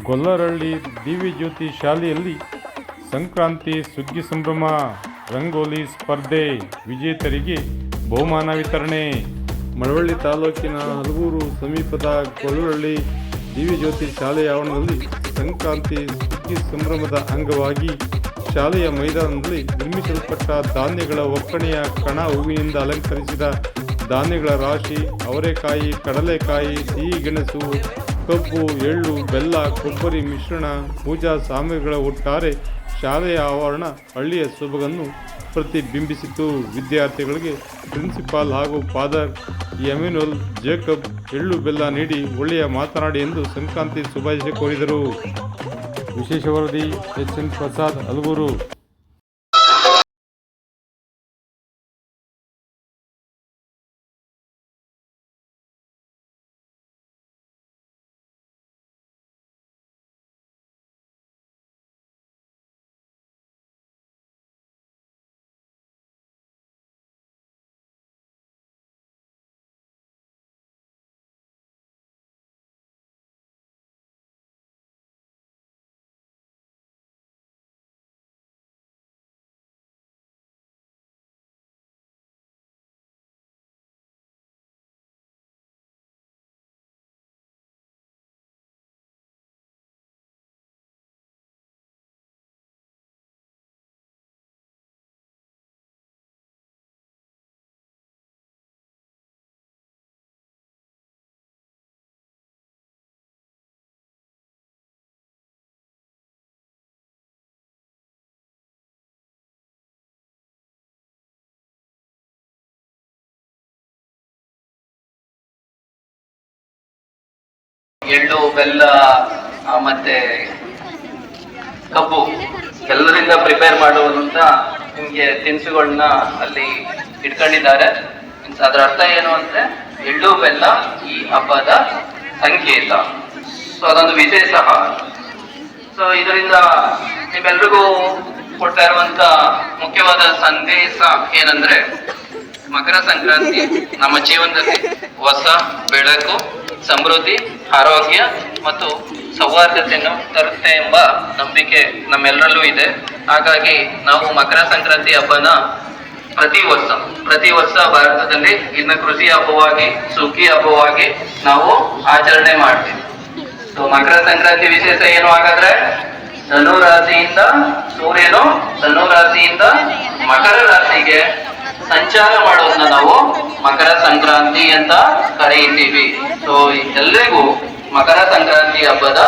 ಗೊಲ್ಲರಹಳ್ಳಿ ದಿವ್ಯಜ್ಯೋತಿ ಶಾಲೆಯಲ್ಲಿ ಸಂಕ್ರಾಂತಿ ಸುಗ್ಗಿ ಸಂಭ್ರಮ, ರಂಗೋಲಿ ಸ್ಪರ್ಧೆ, ವಿಜೇತರಿಗೆ ಬಹುಮಾನ ವಿತರಣೆ. ಮಳವಳ್ಳಿ ತಾಲೂಕಿನ ಹಲಗೂರು ಸಮೀಪದ ಗೊಲ್ಲರಹಳ್ಳಿ ದಿವ್ಯಜ್ಯೋತಿ ಶಾಲೆಯ ಆವರಣದಲ್ಲಿ ಸಂಕ್ರಾಂತಿ ಸುಗ್ಗಿ ಸಂಭ್ರಮದ ಅಂಗವಾಗಿ ಶಾಲೆಯ ಮೈದಾನದಲ್ಲಿ ನಿರ್ಮಿಸಲ್ಪಟ್ಟ ಧಾನ್ಯಗಳ ಒಕ್ಕಣೆಯ ಕಣ ಹೂವಿನಿಂದ ಅಲಂಕರಿಸಿದ ಧಾನ್ಯಗಳ ರಾಶಿ, ಅವರೆಕಾಯಿ, ಕಡಲೆಕಾಯಿ, ಸಿಹಿ ಗೆಣಸು, ಕಬ್ಬು, ಎಳ್ಳು, ಬೆಲ್ಲ, ಕೊಬ್ಬರಿ ಮಿಶ್ರಣ, ಪೂಜಾ ಸಾಮಗ್ರಿಗಳ ಒಟ್ಟಾರೆ ಶಾಲೆಯ ಆವರಣ ಹಳ್ಳಿಯ ಸೊಬಗನ್ನು ಪ್ರತಿಬಿಂಬಿಸಿತು. ವಿದ್ಯಾರ್ಥಿಗಳಿಗೆ ಪ್ರಿನ್ಸಿಪಾಲ್ ಹಾಗೂ ಫಾದರ್ ಎಮ್ಯಾನ್ಯುಯಲ್ ಜೇಕಬ್ ಎಳ್ಳು ಬೆಲ್ಲ ನೀಡಿ ಒಳ್ಳೆಯ ಮಾತನಾಡಿ ಎಂದು ಸಂಕ್ರಾಂತಿ ಶುಭಾಶಯ ಕೋರಿದರು. ವಿಶೇಷ ವರದಿ HN ಪ್ರಸಾದ್, ಹಲಗೂರು. ಎಳ್ಳು, ಬೆಲ್ಲ ಮತ್ತೆ ಕಬ್ಬು ಎಲ್ಲರಿಂದ ಪ್ರಿಪೇರ್ ಮಾಡುವಂತ ನಿಮ್ಗೆ ತಿನಿಸುಗಳನ್ನ ಅಲ್ಲಿ ಇಟ್ಕೊಂಡಿದ್ದಾರೆ. ಅದರ ಅರ್ಥ ಏನು ಅಂದ್ರೆ ಎಳ್ಳು ಬೆಲ್ಲ ಈ ಹಬ್ಬದ ಸಂಕೇತ. ಸೊ ಅದೊಂದು ವಿಶೇಷ. ಸೊ ಇದರಿಂದ ನಿಮ್ಮೆಲ್ರಿಗೂ ಕೊಡ್ತಾ ಇರುವಂತ ಮುಖ್ಯವಾದ ಸಂದೇಶ ಏನಂದ್ರೆ ಮಕರ ಸಂಕ್ರಾಂತಿ ನಮ್ಮ ಜೀವನದಲ್ಲಿ ಹೊಸ ಬೆಳಕು, ಸಮೃದ್ಧಿ, ಆರೋಗ್ಯ ಮತ್ತು ಸೌಹಾರ್ದತೆಯನ್ನು ತರುತ್ತೆ ಎಂಬ ನಂಬಿಕೆ ನಮ್ಮೆಲ್ಲರಲ್ಲೂ ಇದೆ. ಹಾಗಾಗಿ ನಾವು ಮಕರ ಸಂಕ್ರಾಂತಿ ಹಬ್ಬನ ಪ್ರತಿ ವರ್ಷ ಭಾರತದಲ್ಲಿ ಇನ್ನು ಕೃಷಿ ಹಬ್ಬವಾಗಿ, ಸುಗ್ಗಿ ಹಬ್ಬವಾಗಿ ನಾವು ಆಚರಣೆ ಮಾಡ್ತೀವಿ. ಸೊ ಮಕರ ಸಂಕ್ರಾಂತಿ ವಿಶೇಷ ಏನು ಹಾಗಾದ್ರೆ, ಧನು ರಾಶಿಯಿಂದ ಸೂರ್ಯನು ಧನು ರಾಶಿಯಿಂದ ಮಕರ ರಾಶಿಗೆ ಸಂಚಾರ ಮಾಡೋದನ್ನ ನಾವು ಮಕರ ಸಂಕ್ರಾಂತಿ ಅಂತ ಕರೆಯುತ್ತೀವಿ. ಸೊ ಎಲ್ರಿಗೂ ಮಕರ ಸಂಕ್ರಾಂತಿ ಹಬ್ಬದ